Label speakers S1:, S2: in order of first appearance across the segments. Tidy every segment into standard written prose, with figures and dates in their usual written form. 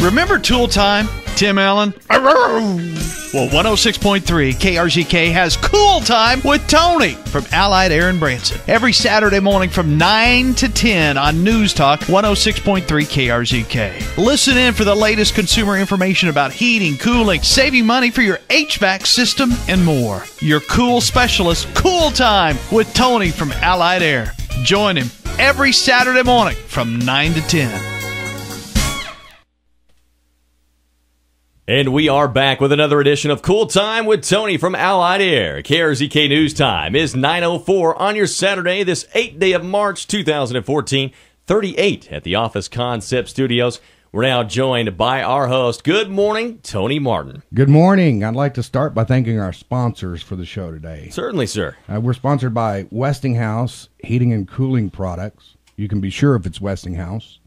S1: Remember Tool Time, Tim Allen? Well, 106.3 KRZK has Cool Time with Tony from Allied Air in Branson. Every Saturday morning from 9 to 10 on News Talk 106.3 KRZK. Listen in for the latest consumer information about heating, cooling, saving money for your HVAC system, and more. Your cool specialist, Cool Time with Tony from Allied Air. Join him every Saturday morning from 9 to 10.
S2: And we are back with another edition of Cool Time with Tony from Allied Air. KRZK News Time is 9:04 on your Saturday, this 8th day of March 2014, 38 at the Office Concept Studios. We're now joined by our host. Good morning, Tony Martin.
S3: Good morning. I'd like to start by thanking our sponsors for the show today.
S2: Certainly, sir.
S3: We're sponsored by Westinghouse Heating and Cooling Products. You can be sure if it's Westinghouse.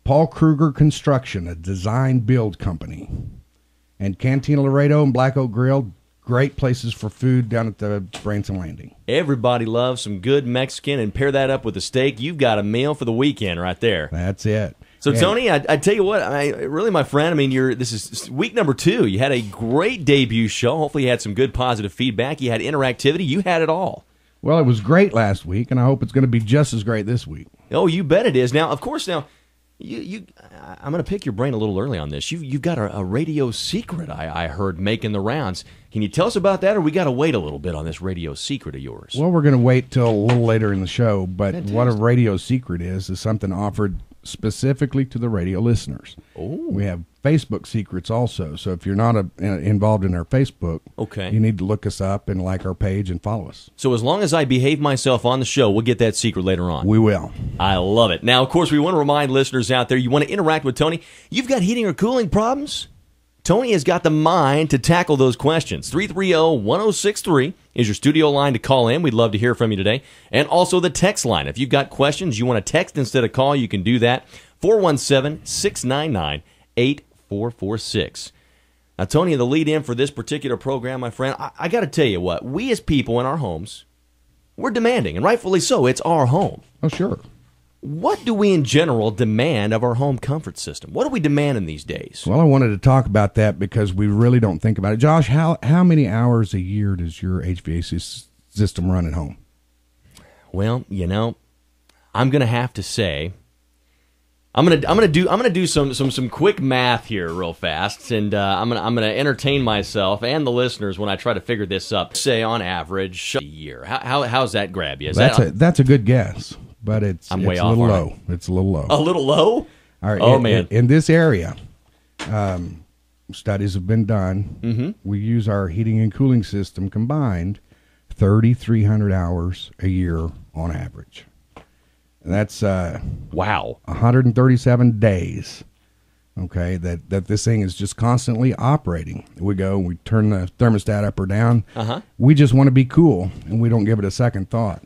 S3: Paul Kruger Construction, a design-build company. And Cantina Laredo and Black Oak Grill, great places for food down at the Branson Landing.
S2: Everybody loves some good Mexican, and pair that up with a steak. You've got a meal for the weekend right there.
S3: That's it.
S2: So, yeah. Tony, I tell you what, really, my friend, I mean, this is week number 2. You had a great debut show. Hopefully you had some good positive feedback. You had interactivity. You had it all.
S3: Well, it was great last week, and I hope it's going to be just as great this week.
S2: Oh, you bet it is. Now, of course, I'm going to pick your brain a little early on this. You've got a radio secret I heard making the rounds. Can you tell us about that, or we got to wait a little bit on this radio secret of yours?
S3: Well, we're going to wait till a little later in the show, but
S2: Fantastic.
S3: What a radio secret is something offered specifically to the radio listeners.
S2: Oh.
S3: We have Facebook secrets also, so if you're not involved in our Facebook,
S2: okay,
S3: you need to look us up and like our page and follow us.
S2: So as long as I behave myself on the show, we'll get that secret later on.
S3: We will.
S2: I love it. Now, of course, we want to remind listeners out there, you want to interact with Tony. You've got heating or cooling problems? Tony has got the mind to tackle those questions. 330-1063 is your studio line to call in. We'd love to hear from you today. And also the text line. If you've got questions, you want to text instead of call, you can do that. 417-699-8446. Now, Tony, the lead in for this particular program, my friend, I got to tell you what. We as people in our homes, we're demanding, and rightfully so. It's our home.
S3: Oh, sure.
S2: What do we in general demand of our home comfort system? What do we demand in these days?
S3: Well, I wanted to talk about that because we really don't think about it. Josh, how many hours a year does your HVAC system run at home?
S2: Well, I'm going to have to say, I'm going to do some quick math here real fast, and I'm going to entertain myself and the listeners when I try to figure this up. Say on average a year. How's that grab you?
S3: That's a good guess. But it's a little low. It's a little low.
S2: A little low?
S3: All right.
S2: Oh, man.
S3: In this area, studies have been done.
S2: Mm-hmm.
S3: We use our heating and cooling system combined 3,300 hours a year on average. And that's
S2: wow,
S3: 137 days. Okay, that this thing is just constantly operating. We turn the thermostat up or down.
S2: Uh-huh.
S3: We just want to be cool, and we don't give it a second thought.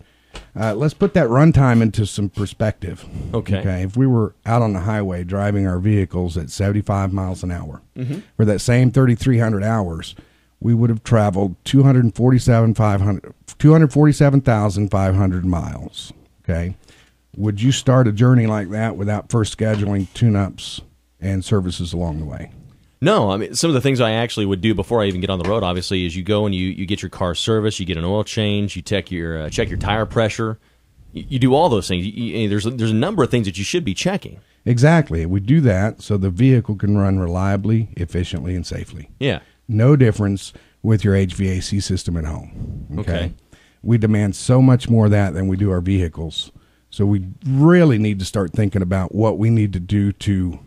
S3: Let's put that runtime into some perspective.
S2: Okay.
S3: If we were out on the highway driving our vehicles at 75 miles an hour,
S2: mm-hmm.
S3: for that same 3,300 hours, we would have traveled 247,500 miles. Okay. Would you start a journey like that without first scheduling tune-ups and services along the way?
S2: No, I mean, some of the things I actually would do before I even get on the road, obviously, is you go and you get your car serviced, you get an oil change, you check your tire pressure, you do all those things. There's a number of things that you should be checking.
S3: Exactly. We do that so the vehicle can run reliably, efficiently, and safely.
S2: Yeah.
S3: No difference with your HVAC system at home.
S2: Okay.
S3: We demand so much more of that than we do our vehicles. So we really need to start thinking about what we need to do to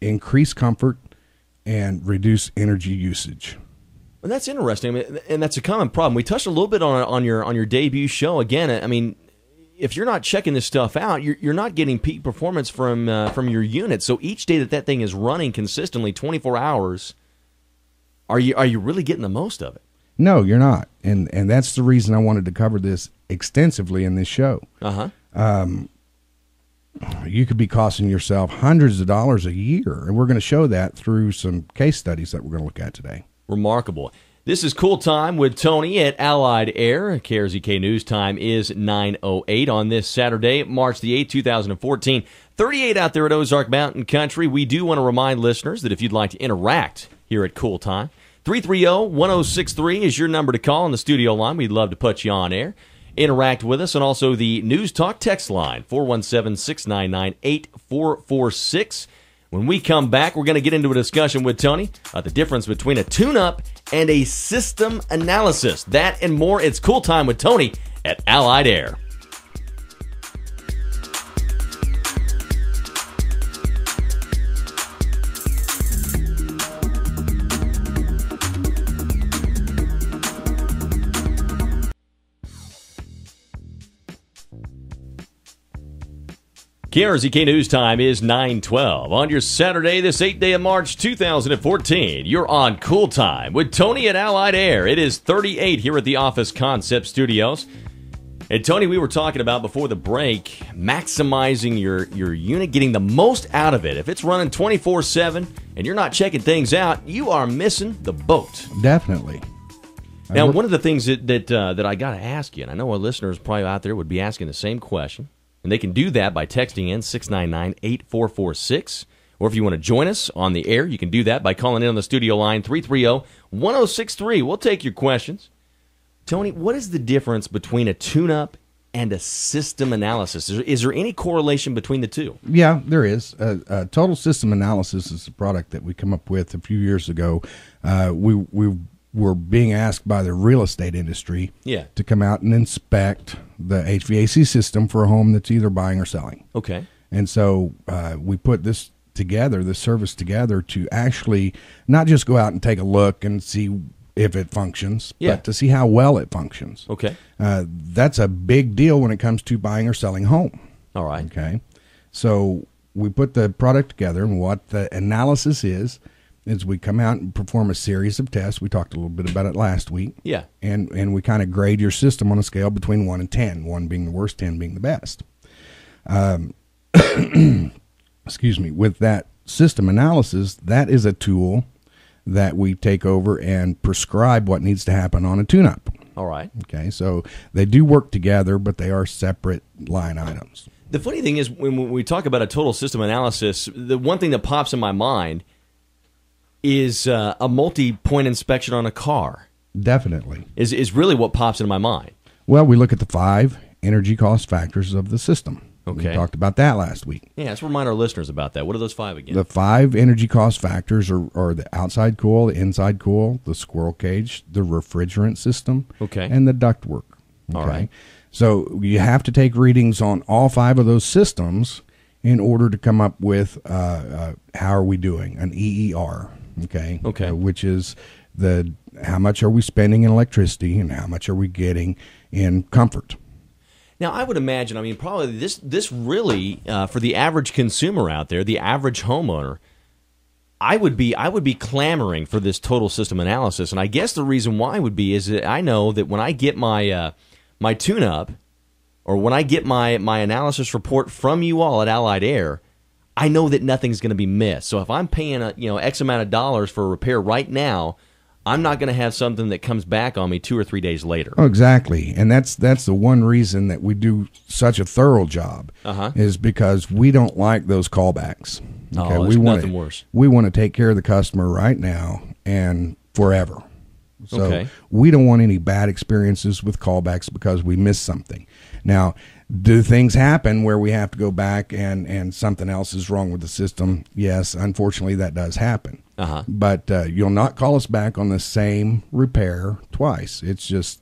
S3: increase comfort and reduce energy usage.
S2: Well, that's interesting, and that's a common problem. We touched a little bit on your debut show. Again, I mean, if you're not checking this stuff out, you're not getting peak performance from your unit. So each day that thing is running consistently, 24 hours, are you really getting the most of it?
S3: No, you're not, and that's the reason I wanted to cover this extensively in this show.
S2: Uh-huh.
S3: You could be costing yourself hundreds of dollars a year, and we're going to show that through some case studies that we're going to look at today.
S2: Remarkable. This is Cool Time with Tony at Allied Air. KRZK News Time is 9:08 on this Saturday, March the 8th, 2014. 38 out there at Ozark Mountain Country. We do want to remind listeners that if you'd like to interact here at Cool Time, 330-1063 is your number to call on the studio line. We'd love to put you on air. Interact with us, and also the News Talk text line, 417-699-8446. When we come back, we're going to get into a discussion with Tony about the difference between a tune-up and a system analysis. That and more. It's Cool Time with Tony at Allied Air. KRZK News Time is 9:12. On your Saturday, this 8th day of March 2014, you're on Cool Time with Tony at Allied Air. It is 38 here at the Office Concept Studios. And Tony, we were talking about before the break, maximizing your unit, getting the most out of it. If it's running 24/7 and you're not checking things out, you are missing the boat.
S3: Definitely.
S2: Now, one of the things that I got to ask you, and I know our listeners probably out there would be asking the same question, and they can do that by texting in 699-8446. Or if you want to join us on the air, you can do that by calling in on the studio line, 330-1063. We'll take your questions. Tony, what is the difference between a tune-up and a system analysis? Is there any correlation between the two?
S3: Yeah, there is. Total system analysis is a product that we come up with a few years ago. We were being asked by the real estate industry to come out and inspect the HVAC system for a home that's either buying or selling.
S2: Okay.
S3: And so we put this service together to actually not just go out and take a look and see if it functions, but to see how well it functions.
S2: Okay.
S3: That's a big deal when it comes to buying or selling a home.
S2: All right.
S3: Okay. So we put the product together, and what the analysis is we come out and perform a series of tests. We talked a little bit about it last week.
S2: Yeah.
S3: And we kind of grade your system on a scale between 1 and 10, 1 being the worst, 10 being the best. Excuse me. With that system analysis, that is a tool that we take over and prescribe what needs to happen on a tune-up.
S2: All right.
S3: Okay, so they do work together, but they are separate line items.
S2: The funny thing is, when we talk about a total system analysis, the one thing that pops in my mind is a multi-point inspection on a car.
S3: Definitely.
S2: Is really what pops into my mind.
S3: Well, we look at the 5 energy cost factors of the system.
S2: Okay.
S3: We talked about that last week.
S2: Yeah, let's remind our listeners about that. What are those 5 again?
S3: The 5 energy cost factors are the outside cool, the inside cool, the squirrel cage, the refrigerant system, and the ductwork. Okay?
S2: All right.
S3: So you have to take readings on all 5 of those systems in order to come up with how are we doing, an EER. Okay. Which is how much are we spending in electricity and how much are we getting in comfort.
S2: Now, I would imagine, probably this really, for the average consumer out there, the average homeowner, I would be clamoring for this total system analysis. And I guess the reason why would be is that I know that when I get my my tune-up, or when I get my analysis report from you all at Allied Air, I know that nothing's going to be missed. So if I'm paying X amount of dollars for a repair right now, I'm not going to have something that comes back on me 2 or 3 days later.
S3: Oh, exactly. And that's the one reason that we do such a thorough job is because we don't like those callbacks.
S2: Okay? There's nothing worse.
S3: We want to take care of the customer right now and forever. So we don't want any bad experiences with callbacks because we missed something. Now, do things happen where we have to go back and something else is wrong with the system? Yes, unfortunately that does happen. But you'll not call us back on the same repair twice. It's just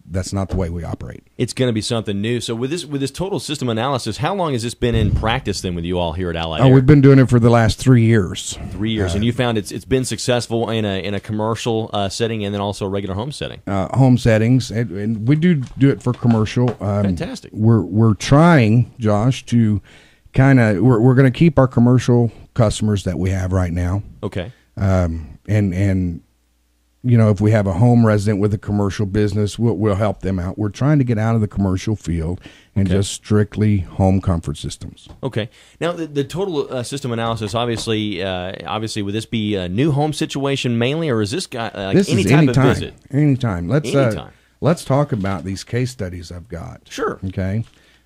S3: that's not the way we operate.
S2: It's going to be something new. So with this total system analysis, how long has this been in practice then with you all here at Allied Air?
S3: We've been doing it for the last 3 years.
S2: 3 years, and you found it's been successful in a commercial setting and then also a regular home setting.
S3: Home settings, and we do it for commercial.
S2: Fantastic.
S3: We're trying, Josh, to we're going to keep our commercial customers that we have right now.
S2: Okay.
S3: And if we have a home resident with a commercial business, we'll help them out. We're trying to get out of the commercial field and just strictly home comfort systems.
S2: Okay. Now, the total system analysis, obviously, would this be a new home situation mainly, or is this any type of visit?
S3: Anytime. Let's talk about these case studies I've got.
S2: Sure.
S3: Okay.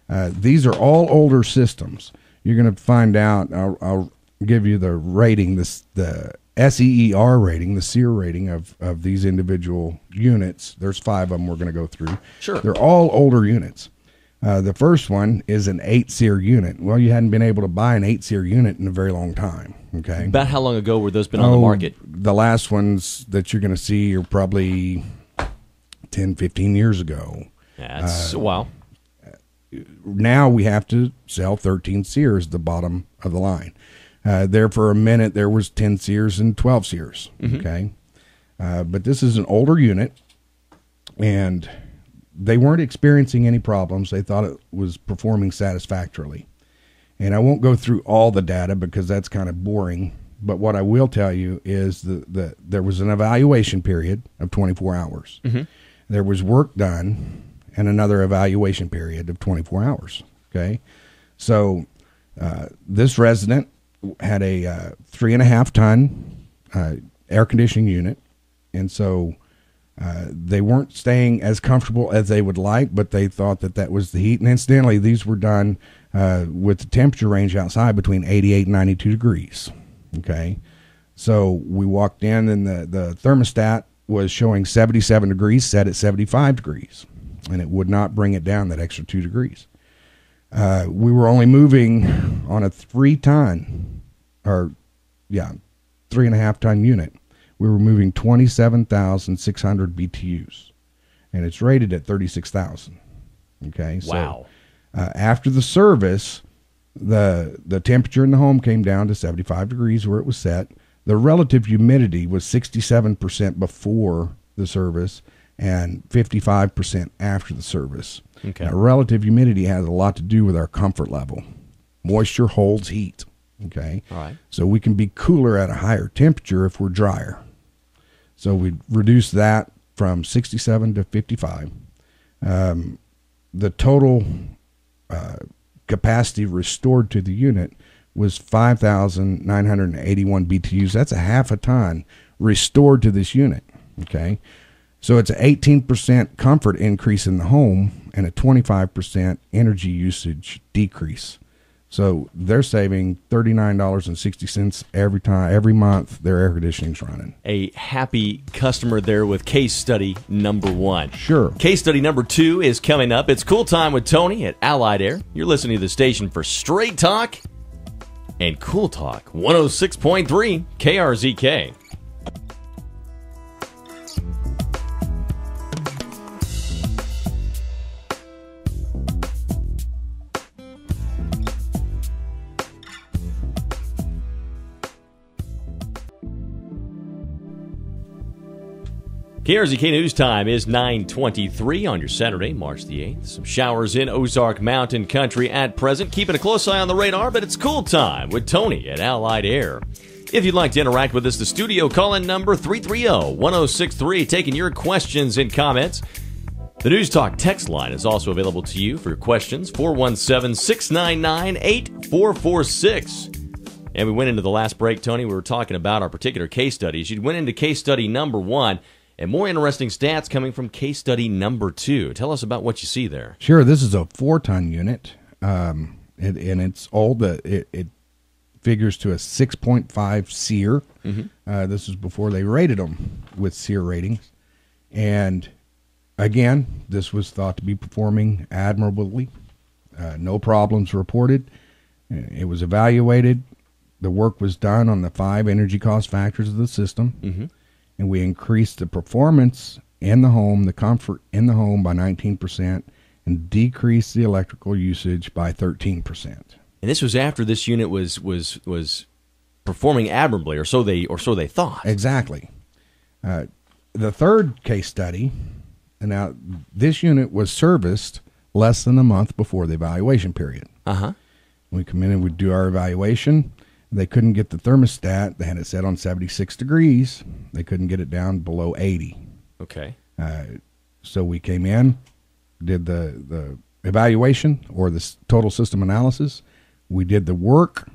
S3: These are all older systems. You're going to find out. I'll give you the rating, the SEER rating, the SEER rating of these individual units. There's 5 of them we're going to go through.
S2: Sure.
S3: They're all older units. The first one is an 8 SEER unit. Well, you hadn't been able to buy an 8 SEER unit in a very long time. Okay.
S2: About how long ago were those been on the market?
S3: The last ones that you're going to see are probably 10, 15 years ago.
S2: That's a while.
S3: Now we have to sell 13 SEERs, the bottom of the line. There for a minute, there was 10 SEERs and 12 SEERs. Okay. But this is an older unit, and they weren't experiencing any problems. They thought it was performing satisfactorily. And I won't go through all the data because that's kind of boring. But what I will tell you is that there was an evaluation period of 24 hours. There was work done and another evaluation period of 24 hours. Okay. So this resident had a 3.5 ton air conditioning unit. And so they weren't staying as comfortable as they would like, but they thought that was the heat. And incidentally, these were done with the temperature range outside between 88 and 92 degrees. Okay. So we walked in, and the thermostat was showing 77 degrees, set at 75 degrees. And it would not bring it down that extra 2 degrees. We were only moving on a 3.5 ton unit. We were moving 27,600 BTUs, and it's rated at 36,000. Okay.
S2: Wow.
S3: So, after the service, the temperature in the home came down to 75 degrees where it was set. The relative humidity was 67% before the service and 55% after the service.
S2: Okay.
S3: Now, relative humidity has a lot to do with our comfort level. Moisture holds heat. Okay.
S2: All right.
S3: So we can be cooler at a higher temperature if we're drier. So we reduced that from 67 to 55. The total capacity restored to the unit was 5,981 BTUs. That's a half a ton restored to this unit. Okay. So it's an 18% comfort increase in the home and a 25% energy usage decrease. So they're saving $39.60 every month their air conditioning's running.
S2: A happy customer there with case study number 1.
S3: Sure.
S2: Case study number 2 is coming up. It's Cool Time with Tony at Allied Air. You're listening to the station for straight talk and cool talk. 106.3 KRZK. KRZK News Time is 9:23 on your Saturday, March the 8th. Some showers in Ozark Mountain Country at present. Keeping a close eye on the radar, but it's Cool Time with Tony at Allied Air. If you'd like to interact with us, the studio call-in number 330-1063, taking your questions and comments. The News Talk text line is also available to you for your questions, 417-699-8446. And we went into the last break, Tony. We were talking about our particular case studies. You went into case study number 1. And more interesting stats coming from case study number 2. Tell us about what you see there.
S3: Sure. This is a 4-ton unit, and it's old. It figures to a 6.5 SEER. This is before they rated them with SEER ratings. And, again, this was thought to be performing admirably. No problems reported. It was evaluated. The work was done on the 5 energy cost factors of the system. And we increased the performance in the home, the comfort in the home by 19%, and decreased the electrical usage by 13%.
S2: And this was after this unit was performing admirably, or so they thought.
S3: Exactly. The third case study, and now this unit was serviced less than a month before the evaluation period. We come in and we do our evaluation. They couldn't get the thermostat. They had it set on 76 degrees. They couldn't get it down below 80.
S2: Okay.
S3: So we came in, did the evaluation or the total system analysis. We did the work.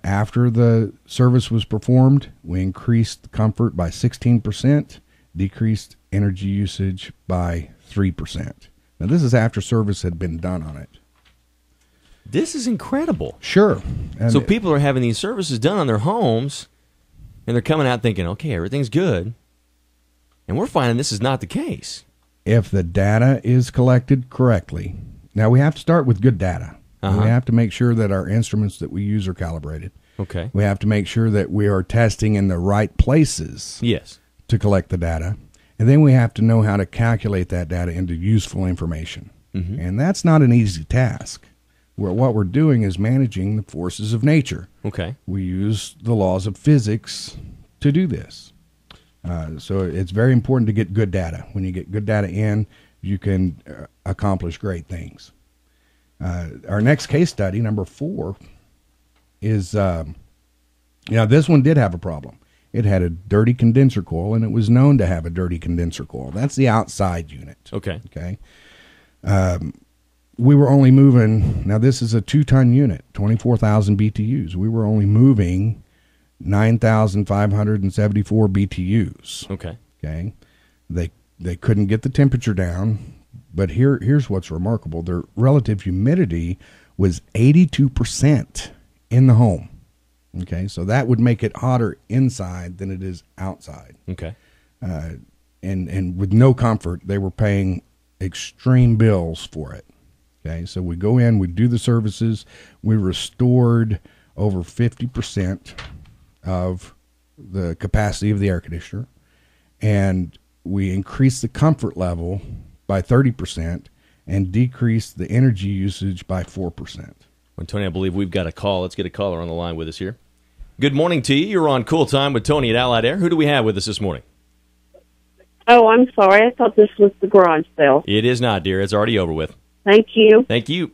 S3: After the service was performed, we increased the comfort by 16%, decreased energy usage by 3%. Now, this is after service had been done on it.
S2: This is incredible.
S3: Sure. And
S2: so people are having these services done on their homes, and they're coming out thinking, okay, everything's good. And we're finding this is not the case.
S3: If the data is collected correctly, now we have to start with good data.
S2: Uh-huh.
S3: We have to make sure that our instruments that we use are calibrated.
S2: Okay.
S3: We have to make sure that we are testing in the right places
S2: Yes.
S3: to collect the data. And then we have to know how to calculate that data into useful information.
S2: Mm-hmm.
S3: And that's not an easy task. What we're doing is managing the forces of nature.
S2: Okay.
S3: We use the laws of physics to do this. So it's very important to get good data. When you get good data in, you can accomplish great things. Our next case study, number 4, is, this one did have a problem. It had a dirty condenser coil, and it was known to have a dirty condenser coil. That's the outside unit.
S2: Okay.
S3: Okay. We were only moving, now this is a 2-ton unit, 24,000 BTUs. We were only moving 9,574 BTUs.
S2: Okay.
S3: Okay. They couldn't get the temperature down, but here's what's remarkable. Their relative humidity was 82% in the home. Okay, so that would make it hotter inside than it is outside.
S2: Okay.
S3: And with no comfort, they were paying extreme bills for it. Okay, so we go in, we do the services, we restored over 50% of the capacity of the air conditioner, and we increased the comfort level by 30% and decreased the energy usage by 4%.
S2: Well, Tony, I believe we've got a call. Let's get a caller on the line with us here. Good morning to you. You're on Cool Time with Tony at Allied Air. Who do we have with us this morning?
S4: Oh, I'm sorry. I thought this was the garage sale.
S2: It is not, dear. It's already over with.
S4: Thank you.
S2: Thank you.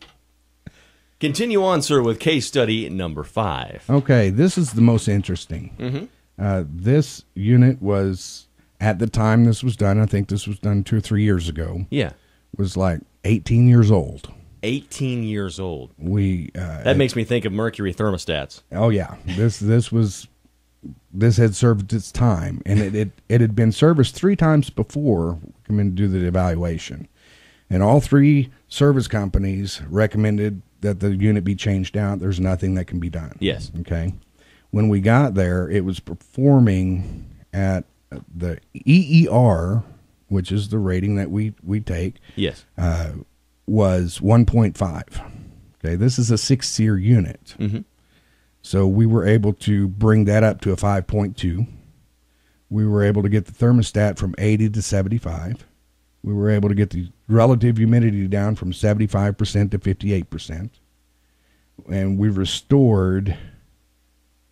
S2: Continue on, sir, with case study number 5.
S3: Okay, this is the most interesting.
S2: Mm-hmm.
S3: This unit was, at the time this was done, I think this was done 2 or 3 years ago,
S2: Yeah.
S3: was like 18 years old.
S2: 18 years old.
S3: That
S2: makes me think of Mercury thermostats.
S3: Oh yeah, this had served its time, and it had been serviced 3 times before we come in to do the evaluation, and all 3 service companies recommended that the unit be changed out. There's nothing that can be done.
S2: Yes.
S3: Okay. When we got there, it was performing at the EER, which is the rating that we take.
S2: Yes.
S3: Was 1.5. Okay, this is a 6-SEER unit.
S2: Mm-hmm.
S3: So we were able to bring that up to a 5.2. We were able to get the thermostat from 80 to 75. We were able to get the relative humidity down from 75% to 58%. And we restored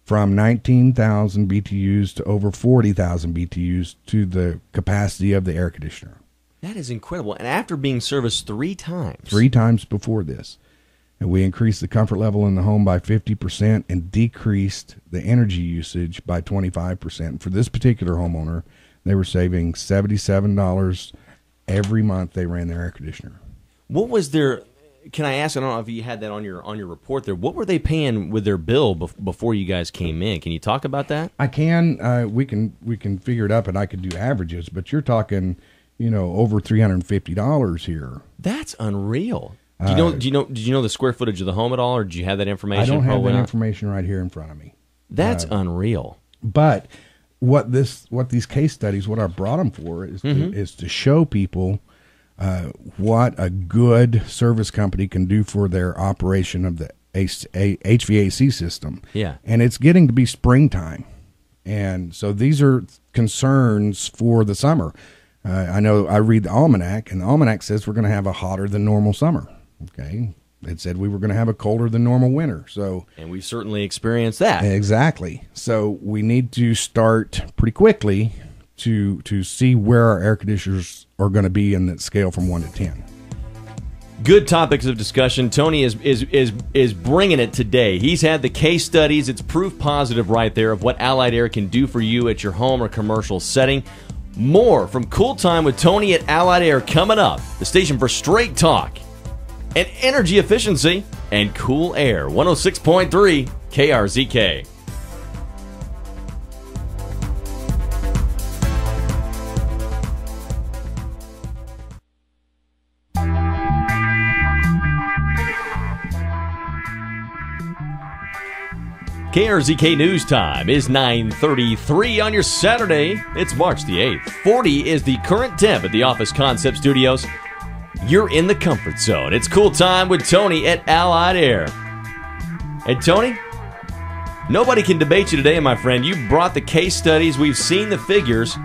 S3: from 19,000 BTUs to over 40,000 BTUs to the capacity of the air conditioner.
S2: That is incredible. And after being serviced 3 times.
S3: 3 times before this. And we increased the comfort level in the home by 50% and decreased the energy usage by 25%. For this particular homeowner, they were saving $77 every month they ran their air conditioner. What
S2: was their, can I ask, I don't know if you had that on your report there, what were they paying with their bill before you guys came in? Can you talk about that?
S3: I can. We can figure it up, and I could do averages, but you're talking, over $350 here.
S2: That's unreal. Did you know the square footage of the home at all, or did you have that information?
S3: I don't have that
S2: not?
S3: information right here in front of me.
S2: That's unreal.
S3: But what these case studies, what I brought them for is to show people what a good service company can do for their operation of the HVAC system.
S2: Yeah.
S3: And it's getting to be springtime. And so these are concerns for the summer. I know I read the almanac, and the almanac says we're going to have a hotter than normal summer. Okay. It said we were going to have a colder than normal winter.
S2: And we've certainly experienced that.
S3: Exactly. So we need to start pretty quickly to see where our air conditioners are going to be in that scale from 1 to 10.
S2: Good topics of discussion. Tony is bringing it today. He's had the case studies. It's proof positive right there of what Allied Air can do for you at your home or commercial setting. More from Cool Time with Tony at Allied Air coming up. The station for straight talk and energy efficiency and cool air. 106.3 KRZK. KRZK News Time is 9:33 on your Saturday. It's March the 8th. 40 is the current temp at the Office Concept Studios. You're in the comfort zone. It's Cool Time with Tony at Allied Air. And Tony, nobody can debate you today, my friend. You brought the case studies. We've seen the figures.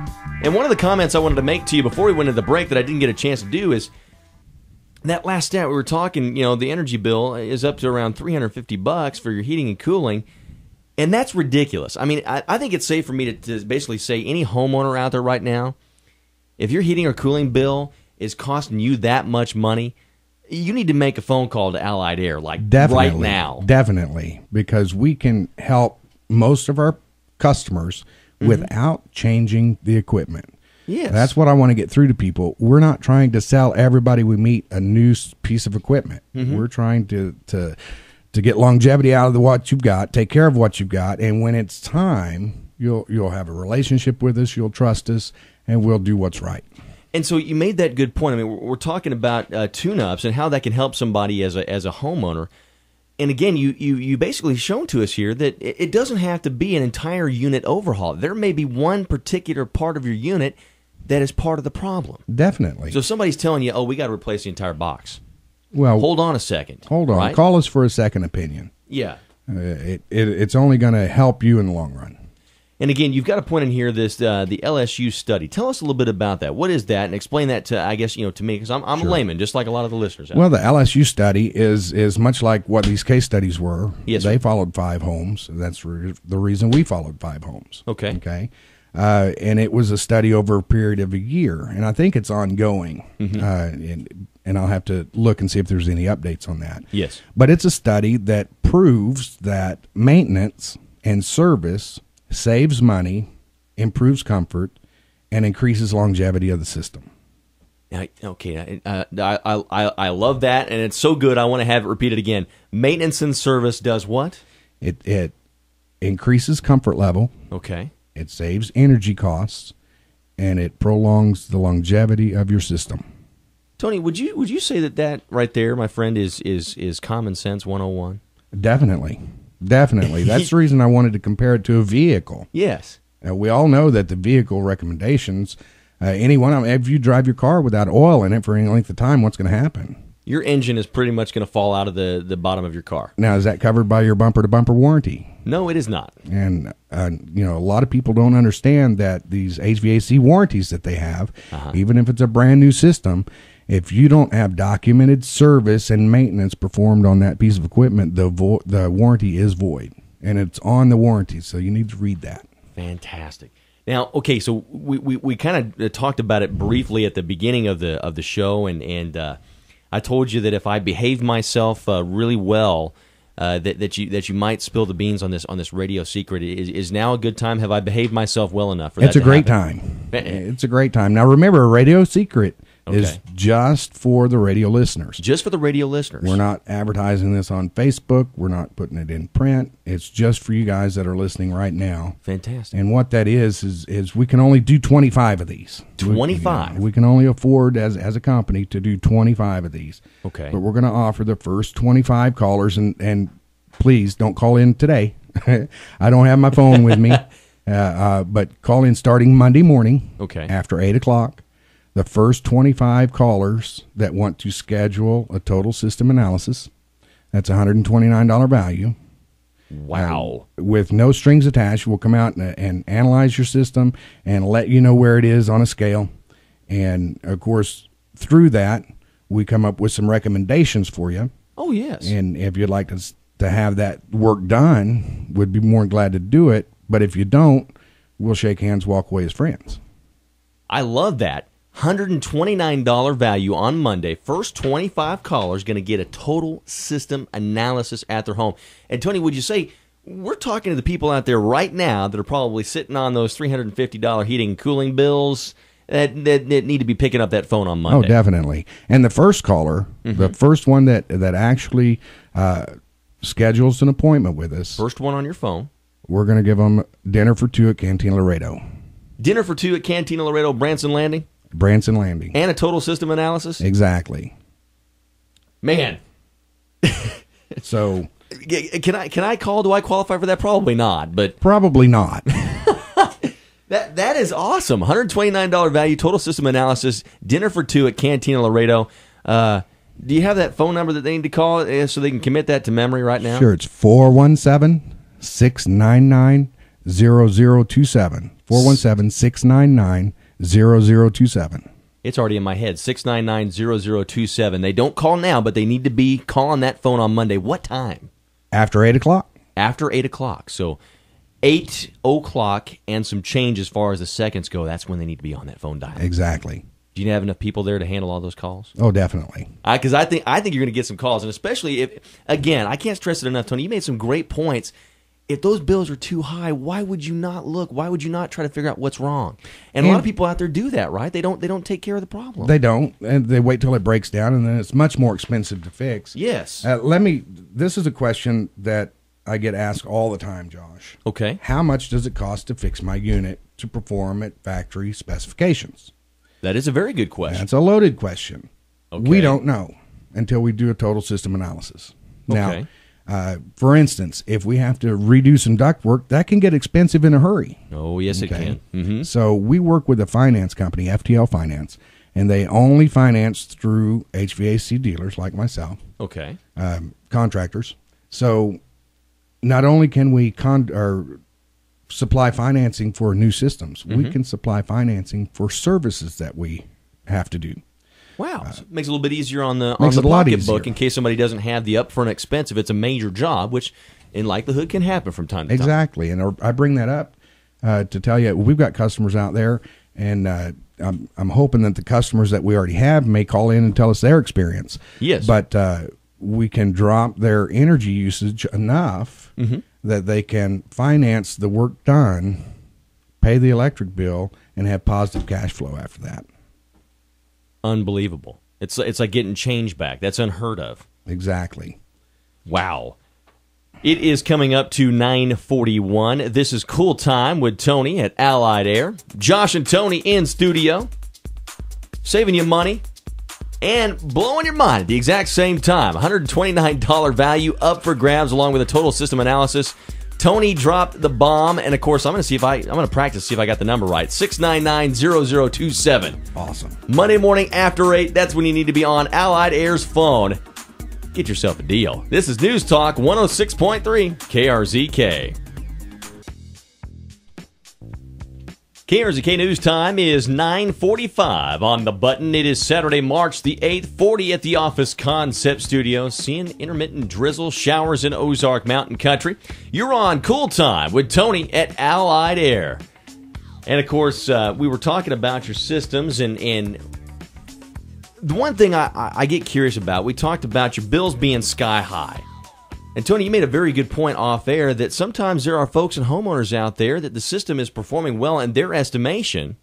S2: And one of the comments I wanted to make to you before we went into the break that I didn't get a chance to do is that last stat we were talking, the energy bill is up to around $350 for your heating and cooling. And that's ridiculous. I mean, I think it's safe for me to basically say any homeowner out there right now, if your heating or cooling bill is costing you that much money, you need to make a phone call to Allied Air, right now.
S3: Definitely, because we can help most of our customers without changing the equipment.
S2: Yes.
S3: That's what I want to get through to people. We're not trying to sell everybody we meet a new piece of equipment. We're trying to get longevity out of what you've got, take care of what you've got, and when it's time, you'll have a relationship with us, you'll trust us, and we'll do what's right.
S2: And so you made that good point. I mean, we're talking about tune-ups and how that can help somebody as a homeowner. And again, you basically shown to us here that it doesn't have to be an entire unit overhaul. There may be one particular part of your unit that is part of the problem.
S3: Definitely.
S2: So if somebody's telling you, we got to replace the entire box.
S3: Well,
S2: hold on a second.
S3: Hold on.
S2: Right?
S3: Call us for a second opinion.
S2: Yeah.
S3: It's only going to help you in the long run.
S2: And again, you've got a point in here, the LSU study. Tell us a little bit about that. What is that? And explain that to, I guess, to me, because I'm a layman, just like a lot of the listeners out
S3: there. The LSU study is much like what these case studies were.
S2: Yes,
S3: they followed 5 homes. That's the reason we followed 5 homes.
S2: Okay.
S3: And it was a study over a period of a year, and I think it's ongoing. And I'll have to look and see if there's any updates on that.
S2: Yes.
S3: But it's a study that proves that maintenance and service saves money, improves comfort, and increases longevity of the system.
S2: Okay. I love that, and it's so good I want to have it repeated again. Maintenance and service does what?
S3: It increases comfort level.
S2: Okay.
S3: It saves energy costs, and it prolongs the longevity of your system.
S2: Tony, would you say that right there, my friend, is common sense 101?
S3: Definitely. That's the reason I wanted to compare it to a vehicle.
S2: Yes.
S3: We all know that the vehicle recommendations, if you drive your car without oil in it for any length of time, what's going to happen?
S2: Your engine is pretty much going to fall out of the bottom of your car.
S3: Now, is that covered by your bumper-to-bumper warranty?
S2: No, it is not.
S3: And, a lot of people don't understand that these HVAC warranties that they have, even if it's a brand new system, if you don't have documented service and maintenance performed on that piece of equipment, the warranty is void. And it's on the warranty, so you need to read that.
S2: Fantastic. Now, okay, so we kind of talked about it briefly at the beginning of the show, and I told you that if I behaved myself really well, that you might spill the beans on this radio secret. Is now a good time? Have I behaved myself well enough for that to happen?
S3: It's a great time. Now, remember, a radio secret is just for the radio listeners.
S2: Just for the radio listeners.
S3: We're not advertising this on Facebook. We're not putting it in print. It's just for you guys that are listening right now.
S2: Fantastic.
S3: And what that is we can only do 25 of these.
S2: 25?
S3: We can only afford, as a company, to do 25 of these.
S2: Okay.
S3: But we're going to offer the first 25 callers, and please don't call in today. I don't have my phone with me. But call in starting Monday morning after 8 o'clock. The first 25 callers that want to schedule a total system analysis, that's $129 value.
S2: Wow.
S3: With no strings attached, we'll come out and analyze your system and let you know where it is on a scale. And, of course, through that, we come up with some recommendations for you.
S2: Oh, yes.
S3: And if you'd like to have that work done, we'd be more than glad to do it. But if you don't, we'll shake hands, walk away as friends.
S2: I love that. $129 value on Monday. First 25 callers going to get a total system analysis at their home. And Tony, would you say we're talking to the people out there right now that are probably sitting on those $350 heating and cooling bills that need to be picking up that phone on Monday?
S3: Oh, definitely. And the first caller, the first one that actually schedules an appointment with us,
S2: First one on your phone.
S3: we're going to give them dinner for two at Cantina Laredo.
S2: Dinner for two at Cantina Laredo, Branson Landing.
S3: Branson Landing.
S2: And a total system analysis?
S3: Exactly.
S2: Man.
S3: So
S2: Can I call? Do I qualify for that? Probably not, but
S3: probably not.
S2: that is awesome. $129 value, total system analysis, dinner for two at Cantina Laredo. Do you have that phone number that they need to call so they can commit that to memory right now?
S3: Sure, it's 417-699-0027. 417-699-0027.
S2: It's already in my head, 699-0027. They don't call now, but they need to be calling that phone on Monday. What time?
S3: After 8 o'clock.
S2: After 8 o'clock. So 8 o'clock and some change as far as the seconds go. That's when they need to be on that phone dial.
S3: Exactly.
S2: Do you have enough people there to handle all those calls?
S3: Oh, definitely.
S2: Because I think you're going to get some calls, and especially if, again, I can't stress it enough, Tony. You made some great points. If those bills are too high, why would you not look? Why would you not try to figure out what's wrong? And a lot of people out there do that, right? They don't take care of the problem.
S3: They don't, and they wait till it breaks down, and then it's much more expensive to fix.
S2: Yes.
S3: This is a question that I get asked all the time, Josh.
S2: Okay.
S3: How much does it cost to fix my unit to perform at factory specifications?
S2: That is a very good question.
S3: That's a loaded question.
S2: Okay.
S3: We don't know until we do a total system analysis.
S2: Okay.
S3: Now, for instance, if we have to redo some ductwork, that can get expensive in a hurry.
S2: Oh, yes, it can. Mm-hmm.
S3: So we work with a finance company, FTL Finance, and they only finance through HVAC dealers like myself,
S2: Okay.
S3: contractors. So not only can we supply financing for new systems, we can supply financing for services that we have to do.
S2: Wow. So it makes it a little bit easier on the
S3: Makes it a lot
S2: pocketbook
S3: easier.
S2: in case somebody doesn't have the upfront expense if it's a major job, which in likelihood can happen from time to time.
S3: Exactly. And I bring that up to tell you, we've got customers out there, and I'm hoping that the customers that we already have may call in and tell us their experience.
S2: Yes.
S3: But we can drop their energy usage enough that they can finance the work done, pay the electric bill, and have positive cash flow after that.
S2: Unbelievable. It's like getting change back. That's unheard of.
S3: Exactly.
S2: Wow. It is coming up to 9:41. This is Cool Time with Tony at Allied Air. Josh and Tony in studio, saving you money and blowing your mind at the exact same time. $129 value up for grabs along with a total system analysis. Tony dropped the bomb, and of course, I'm going to practice, see if I got the number right. 699-0027.
S3: Awesome.
S2: Monday morning after 8, that's when you need to be on Allied Air's phone. Get yourself a deal. This is News Talk 106.3 KRZK. KRZK News Time is 9:45 on the button. It is Saturday, March the 8th, 40 at the Office Concept Studio. Seeing intermittent drizzle, showers in Ozark Mountain Country. You're on Cool Time with Tony at Allied Air. And, of course, we were talking about your systems, and the one thing I get curious about, we talked about your bills being sky high. And Tony, you made a very good point off air that sometimes there are folks and homeowners out there that the system is performing well in their estimation.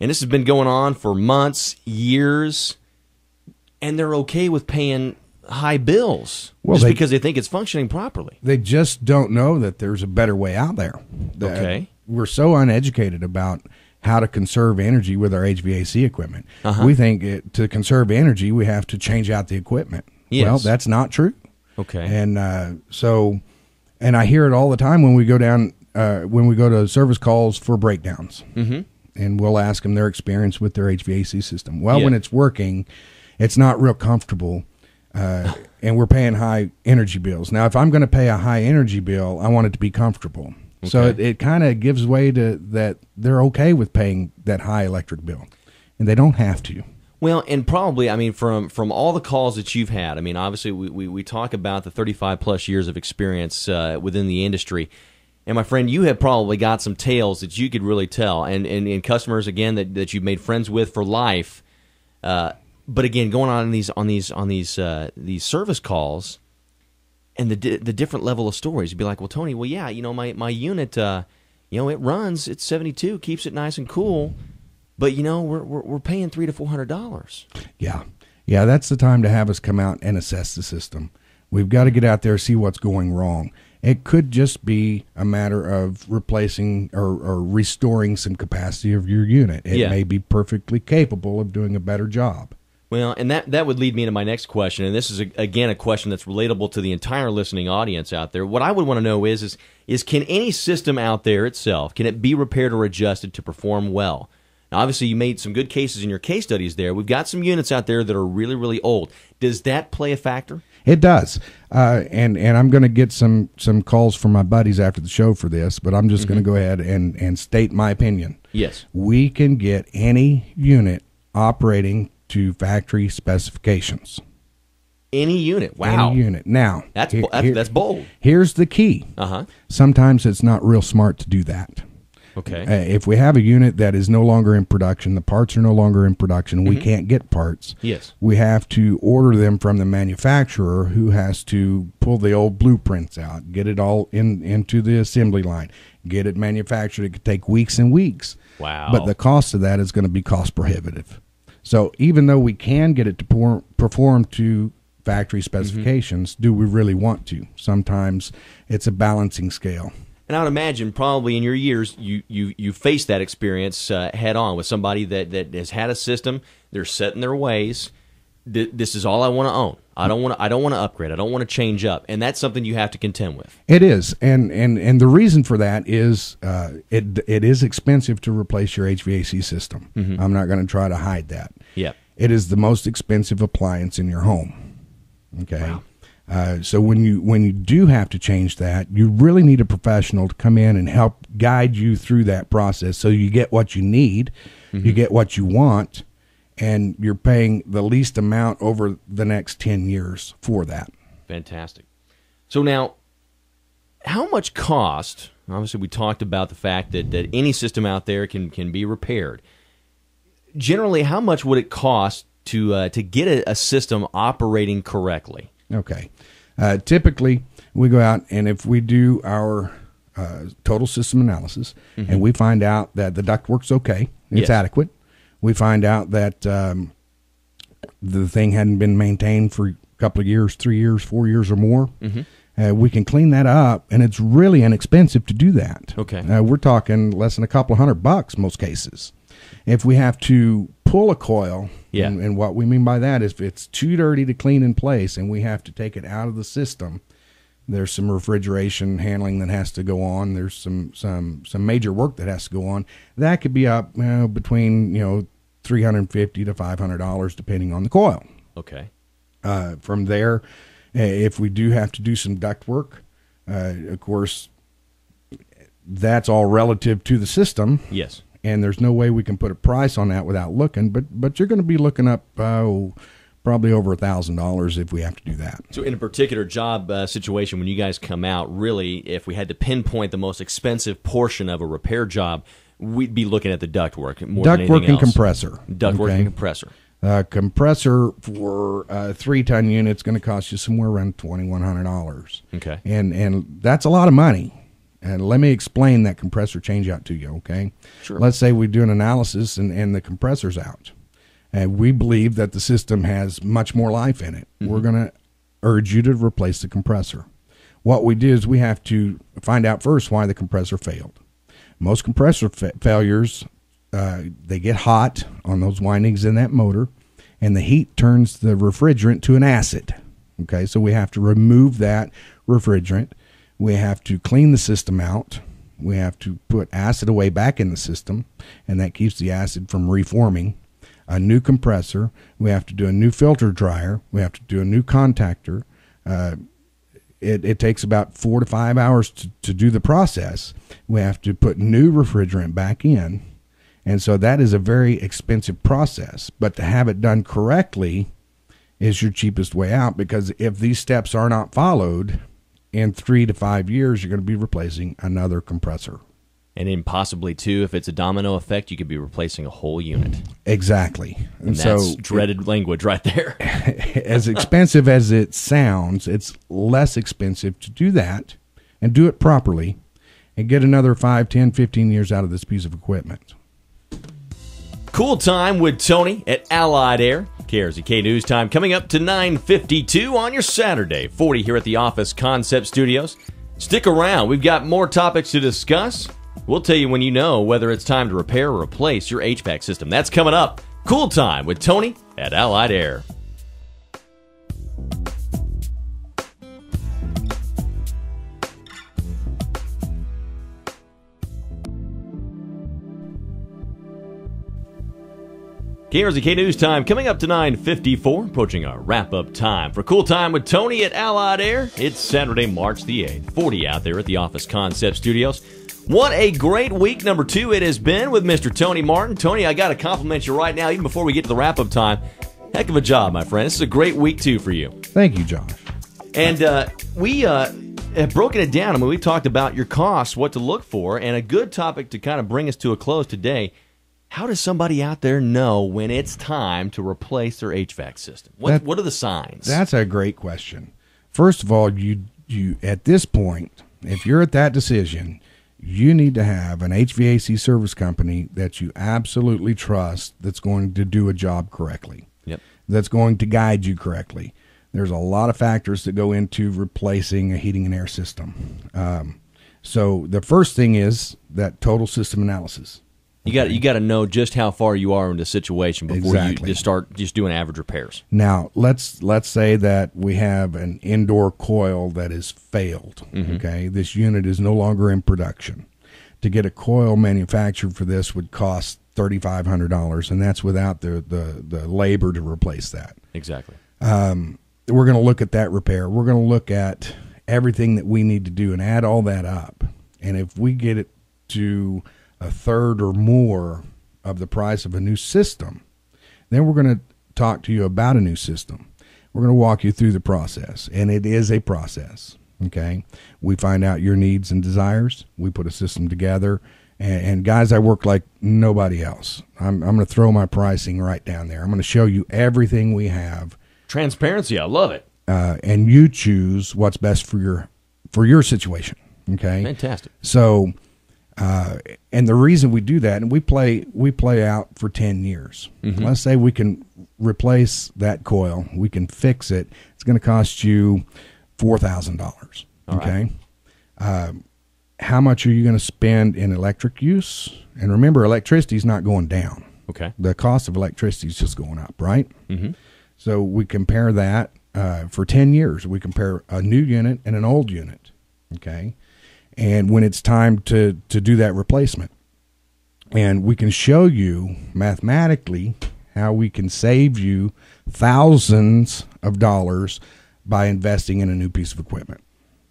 S2: And this has been going on for months, years, and they're okay with paying high bills because they think it's functioning properly.
S3: They just don't know that there's a better way out there.
S2: Okay.
S3: We're so uneducated about how to conserve energy with our HVAC equipment. We think to conserve energy, we have to change out the equipment.
S2: Yes.
S3: Well, that's not true.
S2: Okay.
S3: And and I hear it all the time when we go down, when we go to service calls for breakdowns. Mm-hmm. And we'll ask them their experience with their HVAC system. Well, when it's working, it's not real comfortable, and we're paying high energy bills. Now, if I'm going to pay a high energy bill, I want it to be comfortable. Okay. So it kind of gives way to that they're okay with paying that high electric bill, and they don't have to.
S2: Well, and probably, I mean, from all the calls that you've had, I mean, obviously we talk about the 35-plus years of experience within the industry, And my friend, you have probably got some tales that you could really tell, and customers again that you've made friends with for life. But again, going on these service calls, and the different level of stories, you'd be like, well, Tony, well, yeah, my unit, it runs, it's 72, keeps it nice and cool, but we're paying $300 to $400.
S3: Yeah, that's the time to have us come out and assess the system. We've got to get out there, see what's going wrong. It could just be a matter of replacing or restoring some capacity of your unit. It may be perfectly capable of doing a better job.
S2: Well, and that would lead me to my next question, and this is, again, a question that's relatable to the entire listening audience out there. What I would want to know is can any system out there itself, can it be repaired or adjusted to perform well? Now, obviously, you made some good cases in your case studies there. We've got some units out there that are really, really old. Does that play a factor?
S3: It does, and I'm going to get some calls from my buddies after the show for this, but I'm just going to go ahead and state my opinion.
S2: Yes.
S3: We can get any unit operating to factory specifications.
S2: Any unit? Wow.
S3: Any unit. Now,
S2: that's bold.
S3: Here's the key. Sometimes it's not real smart to do that.
S2: Okay.
S3: If we have a unit that is no longer in production, the parts are no longer in production, we can't get parts.
S2: Yes.
S3: We have to order them from the manufacturer, who has to pull the old blueprints out, get it all into the assembly line, get it manufactured. It could take weeks and weeks.
S2: Wow.
S3: But the cost of that is going to be cost prohibitive. So even though we can get it to perform to factory specifications, do we really want to? Sometimes it's a balancing scale.
S2: And I would imagine probably in your years you faced that experience head on with somebody that has had a system. They're set in their ways. This is all I want to own. I don't want to upgrade. I don't want to change up, and that's something you have to contend with.
S3: It is, and the reason for that is it is expensive to replace your HVAC system. I'm not going to try to hide that.
S2: Yeah,
S3: it is the most expensive appliance in your home. Okay.
S2: Wow.
S3: So when you do have to change that, you really need a professional to come in and help guide you through that process, so you get what you need, you get what you want, and you're paying the least amount over the next 10 years for that.
S2: Fantastic. So now, how much cost? Obviously, we talked about the fact that any system out there can be repaired. Generally, how much would it cost to get a system operating correctly?
S3: Okay. Typically, we go out, and if we do our total system analysis, and we find out that the ductwork's okay, it's adequate, we find out that the thing hadn't been maintained for a couple of years, 3 years, 4 years or more, we can clean that up, and it's really inexpensive to do that.
S2: Okay.
S3: We're talking less than a couple of $100 most cases. If we have to pull a coil, and what we mean by that is if it's too dirty to clean in place and we have to take it out of the system, there's some refrigeration handling that has to go on. There's some major work that has to go on. That could be up between $350 to $500 depending on the coil.
S2: Okay.
S3: From there, if we do have to do some duct work, of course, that's all relative to the system.
S2: Yes.
S3: And there's no way we can put a price on that without looking. But you're going to be looking up probably over $1,000 if we have to do that.
S2: So in a particular job situation, when you guys come out, really, if we had to pinpoint the most expensive portion of a repair job, we'd be looking at the ductwork more than anything else.
S3: Ductwork and compressor.
S2: Ductwork and compressor.
S3: Compressor for a 3-ton unit is going to cost you somewhere around $2,100.
S2: Okay.
S3: And that's a lot of money. And let me explain that compressor change out to you, okay?
S2: Sure.
S3: Let's say we do an analysis and the compressor's out. And we believe that the system has much more life in it. We're going to urge you to replace the compressor. What we do is we have to find out first why the compressor failed. Most compressor failures, they get hot on those windings in that motor, and the heat turns the refrigerant to an acid. Okay, so we have to remove that refrigerant. We have to clean the system out. We have to put acid away back in the system, and that keeps the acid from reforming. A new compressor. We have to do a new filter dryer. We have to do a new contactor. It takes about 4 to 5 hours to do the process. We have to put new refrigerant back in. And so that is a very expensive process. But to have it done correctly is your cheapest way out, because if these steps are not followed, in 3 to 5 years, you're going to be replacing another compressor.
S2: And then possibly, too, if it's a domino effect, you could be replacing a whole unit.
S3: Exactly.
S2: And that's dreaded language right there.
S3: As expensive as it sounds, it's less expensive to do that and do it properly and get another 5, 10, 15 years out of this piece of equipment.
S2: Cool Time with Tony at Allied Air. KRZK News Time coming up to 9:52 on your Saturday, 40 here at the Office Concept Studios. Stick around. We've got more topics to discuss. We'll tell you when you know whether it's time to repair or replace your HVAC system. That's coming up. Cool Time with Tony at Allied Air. KRZK News Time coming up to 9:54, approaching our wrap-up time for Cool Time with Tony at Allied Air. It's Saturday, March the 8th, 40 out there at the Office Concept Studios. What a great week number 2 it has been with Mr. Tony Martin. Tony, I got to compliment you right now, even before we get to the wrap-up time. Heck of a job, my friend. This is a great week, too, for you.
S3: Thank you, Josh.
S2: And we have broken it down. I mean, we talked about your costs, what to look for, and a good topic to kind of bring us to a close today. How does somebody out there know when it's time to replace their HVAC system? What are the signs?
S3: That's a great question. First of all, you at this point, if you're at that decision, you need to have an HVAC service company that you absolutely trust that's going to do a job correctly.
S2: Yep.
S3: That's going to guide you correctly. There's a lot of factors that go into replacing a heating and air system. So the first thing is that total system analysis.
S2: You got to know just how far you are in the situation before you just start just doing average repairs.
S3: Now, let's say that we have an indoor coil that has failed.
S2: Mm-hmm.
S3: Okay, this unit is no longer in production. To get a coil manufactured for this would cost $3,500, and that's without the labor to replace that.
S2: Exactly.
S3: We're going to look at that repair. We're going to look at everything that we need to do and add all that up. And if we get it to a third or more of the price of a new system, then we're going to talk to you about a new system. We're going to walk you through the process, and it is a process, okay? We find out your needs and desires. We put a system together, and guys, I work like nobody else. I'm going to throw my pricing right down there. I'm going to show you everything we have.
S2: Transparency, I love it.
S3: And you choose what's best for your situation, okay?
S2: Fantastic.
S3: So, and the reason we do that, and we play out for 10 years.
S2: Mm-hmm.
S3: Let's say we can replace that coil. We can fix it. It's going to cost you $4,000. Okay.
S2: Right.
S3: How much are you going to spend in electric use? And remember, electricity is not going down.
S2: Okay.
S3: The cost of electricity is just going up, right?
S2: Mm-hmm.
S3: So we compare that for 10 years. We compare a new unit and an old unit. Okay. And when it's time to do that replacement, and we can show you mathematically how we can save you thousands of dollars by investing in a new piece of equipment.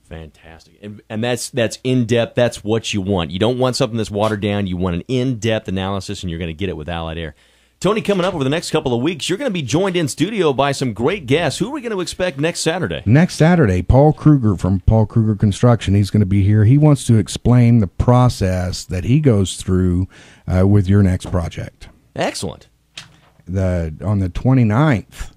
S2: Fantastic. And that's in-depth. That's what you want. You don't want something that's watered down. You want an in-depth analysis, and you're going to get it with Allied Air. Tony, coming up over the next couple of weeks, you're going to be joined in studio by some great guests. Who are we going to expect next Saturday?
S3: Next Saturday, Paul Kruger from Paul Kruger Construction. He's going to be here. He wants to explain the process that he goes through with your next project.
S2: Excellent.
S3: On the 29th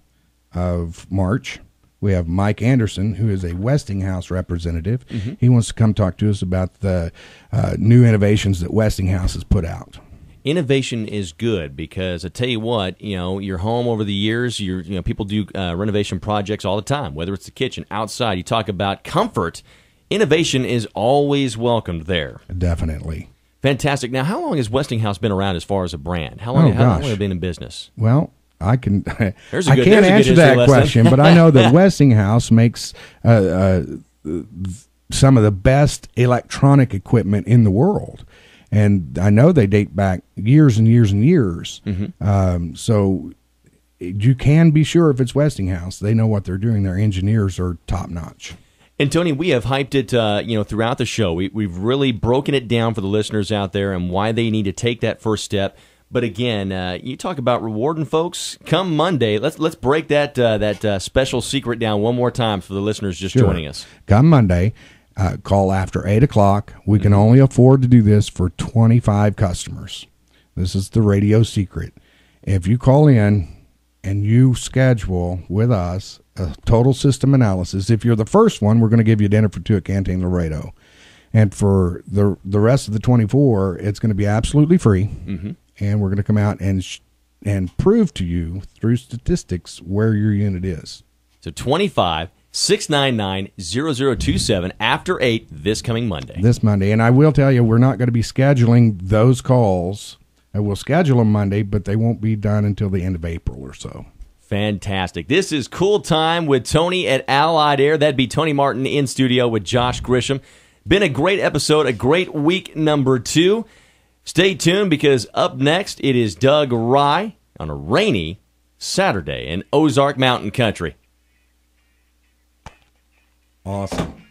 S3: of March, we have Mike Anderson, who is a Westinghouse representative. Mm-hmm. He wants to come talk to us about the new innovations that Westinghouse has put out.
S2: Innovation is good because I tell you what, your home over the years, people do renovation projects all the time, whether it's the kitchen, outside. You talk about comfort. Innovation is always welcomed there.
S3: Definitely.
S2: Fantastic. Now, how long has Westinghouse been around as far as a brand? How long have they been in business?
S3: Well, I can't
S2: answer
S3: that question, but I know that Westinghouse makes some of the best electronic equipment in the world. And I know they date back years and years and years. Mm-hmm. So you can be sure if it's Westinghouse, they know what they're doing. Their engineers are top notch.
S2: And Tony, we have hyped it, throughout the show. We've really broken it down for the listeners out there and why they need to take that first step. But again, you talk about rewarding folks. Come Monday, let's break that special secret down one more time for the listeners just joining us.
S3: Come Monday, call after 8 o'clock. We can only afford to do this for 25 customers. This is the radio secret. If you call in and you schedule with us a total system analysis, if you're the first one, we're going to give you dinner for two at Canteen Laredo. And for the rest of the 24, it's going to be absolutely free. Mm-hmm. And we're going to come out and prove to you through statistics where your unit is.
S2: So 25-699-0027 after 8 this coming Monday.
S3: This Monday. And I will tell you, we're not going to be scheduling those calls. We'll schedule them Monday, but they won't be done until the end of April or so.
S2: Fantastic. This is Cool Time with Tony at Allied Air. That'd be Tony Martin in studio with Josh Grisham. Been a great episode, a great week number 2. Stay tuned because up next it is Doug Rye on a rainy Saturday in Ozark Mountain Country.
S3: Awesome.